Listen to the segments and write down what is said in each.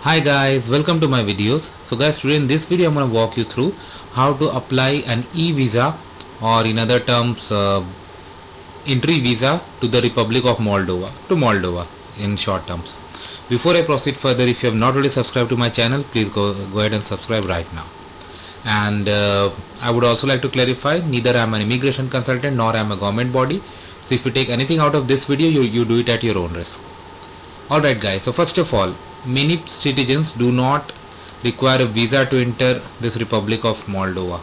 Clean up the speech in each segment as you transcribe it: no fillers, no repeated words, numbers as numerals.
Hi guys, welcome to my videos. So guys, today in this video I'm going to walk you through how to apply an e-visa, or in other terms entry visa, to the Republic of Moldova in short terms. Before I proceed further, if you have not already subscribed to my channel, please go ahead and subscribe right now. And I would also like to clarify, neither I am an immigration consultant nor I am a government body. So if you take anything out of this video, you do it at your own risk. Alright guys, so first of all, many citizens do not require a visa to enter this Republic of Moldova.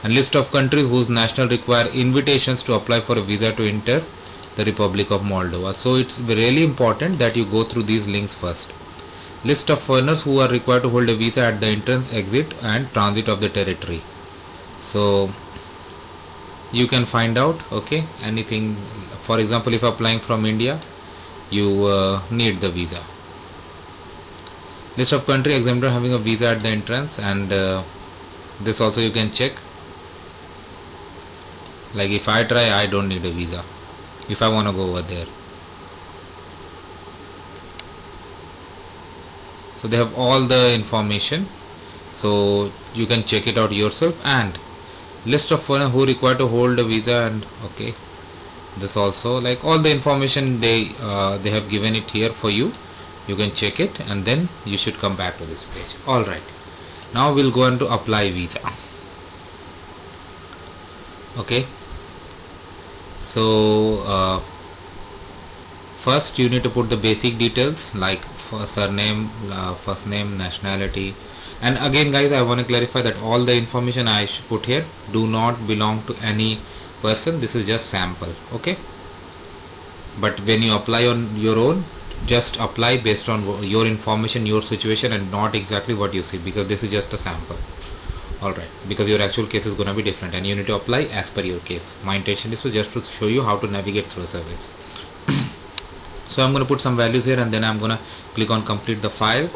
A list of countries whose nationals require invitations to apply for a visa to enter the Republic of Moldova. So it's really important that you go through these links first. List of foreigners who are required to hold a visa at the entrance, exit and transit of the territory. So you can find out, okay, anything. For example, if applying from India, you need the visa. List of country exempted having a visa at the entrance, and this also you can check. Like if I try, I don't need a visa if I want to go over there. So they have all the information, so you can check it out yourself. And list of foreigners who require to hold a visa, and okay, this also, like all the information they have given it here for you. You can check it and then you should come back to this page. Alright, now we'll go on to apply visa. Okay, so first you need to put the basic details like surname, first name, nationality. And again guys, I want to clarify that all the information I should put here do not belong to any person. This is just sample, okay? But when you apply on your own, just apply based on your information, your situation, and not exactly what you see, because this is just a sample. Alright, because your actual case is going to be different and you need to apply as per your case. My intention is just to show you how to navigate through a service. So I'm going to put some values here and then I'm going to click on complete the file.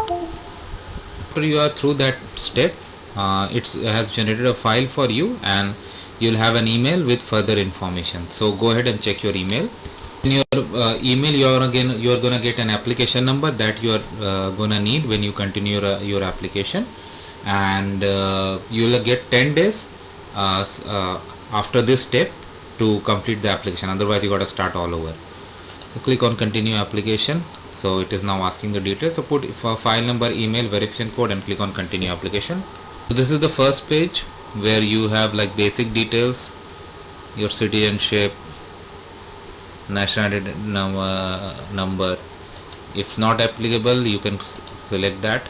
After you are through that step, it has generated a file for you and you'll have an email with further information. So go ahead and check your email. In your email, you're gonna get an application number that you are gonna need when you continue your application, and you'll get 10 days after this step to complete the application. Otherwise you got to start all over. So click on continue application. So it is now asking the details. So put file number, email, verification code, and click on continue application. So this is the first page where you have like basic details, your citizenship, nationality number. If not applicable, you can select that,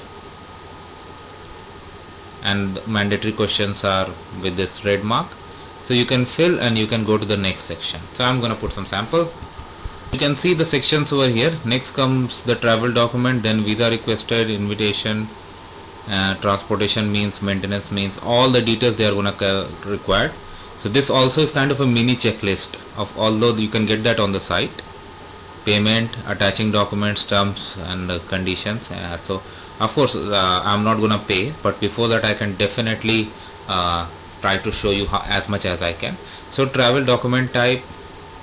and mandatory questions are with this red mark, so you can fill and you can go to the next section. So I'm gonna put some sample. You can see the sections over here. Next comes the travel document, then visa requested, invitation, transportation means, maintenance means, all the details they are gonna required. So this also is kind of a mini checklist of, although you can get that on the site. Payment, attaching documents, terms and conditions. So of course I'm not gonna pay, but before that I can definitely try to show you as much as I can. So travel document type,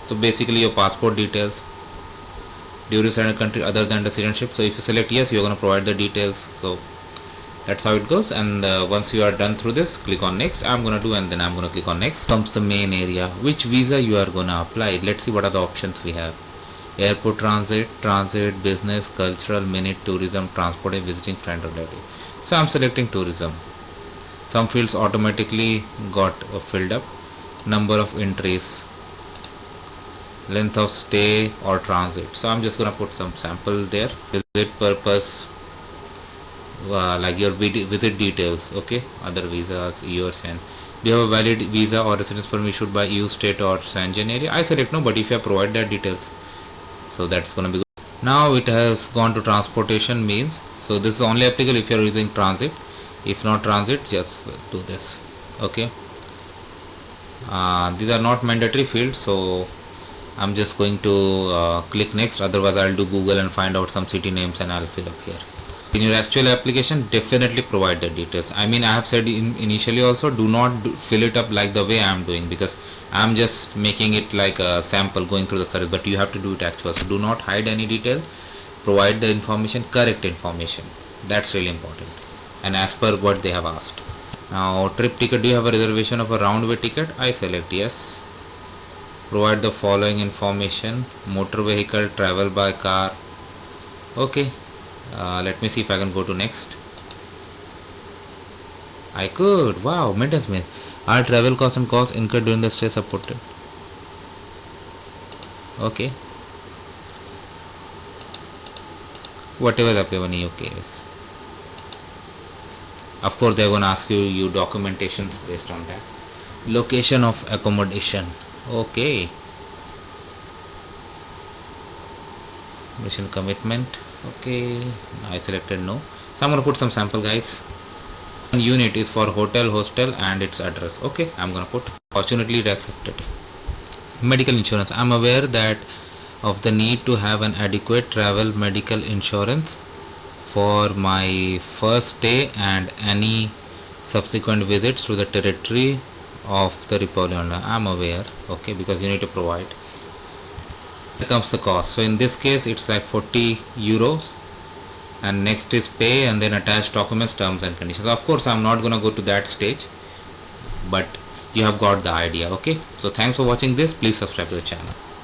so basically your passport details, duration and country other than the citizenship. So if you select yes, you're gonna provide the details. So that's how it goes. And once you are done through this, click on next. I'm gonna do, and then I'm gonna click on next. Comes the main area, which visa you are gonna apply. Let's see what are the options we have. Airport transit, business, cultural, minute, tourism, transport, and visiting friend or relative. So I'm selecting tourism. Some fields automatically got filled up. Number of entries, length of stay or transit. So I'm just gonna put some sample there. Visit purpose, like your visit details, okay, other visas, yours, and do you have a valid visa or residence permit issued by EU state or Schengen area? I select no, but if you have provided that details, so that's gonna be good. Now it has gone to transportation means, so this is only applicable if you are using transit. If not transit, just do this, okay. These are not mandatory fields, so I'm just going to click next. Otherwise I'll do Google and find out some city names and I'll fill up here. In your actual application, definitely provide the details. I mean, I have said initially also, do not fill it up like the way I am doing, because I am just making it like a sample going through the service, but you have to do it actual. So do not hide any detail. Provide the information, correct information. That's really important, and as per what they have asked. Now, trip ticket, do you have a reservation of a round way ticket? I select yes. Provide the following information: motor vehicle, travel by car. Okay, let me see if I can go to next. I could. Wow, maintenance means our travel costs and costs incurred during the stay supported. Okay, whatever the नहीं okay. Yes. Of course, they're gonna ask you documentations based on that. Location of accommodation. Okay. Mission commitment. Okay. I selected no. So I'm gonna put some sample, guys. One unit is for hotel, hostel, and its address. Okay. I'm gonna put. Fortunately, it accepted. Medical insurance. I'm aware that of the need to have an adequate travel medical insurance for my first stay and any subsequent visits to the territory of the Republic. I'm aware. Okay, because you need to provide. Here comes the cost. So in this case, it's like 40 euros. And next is pay, and then attach documents, terms and conditions. Of course, I'm not gonna go to that stage, but you have got the idea. Okay, so thanks for watching this. Please subscribe to the channel.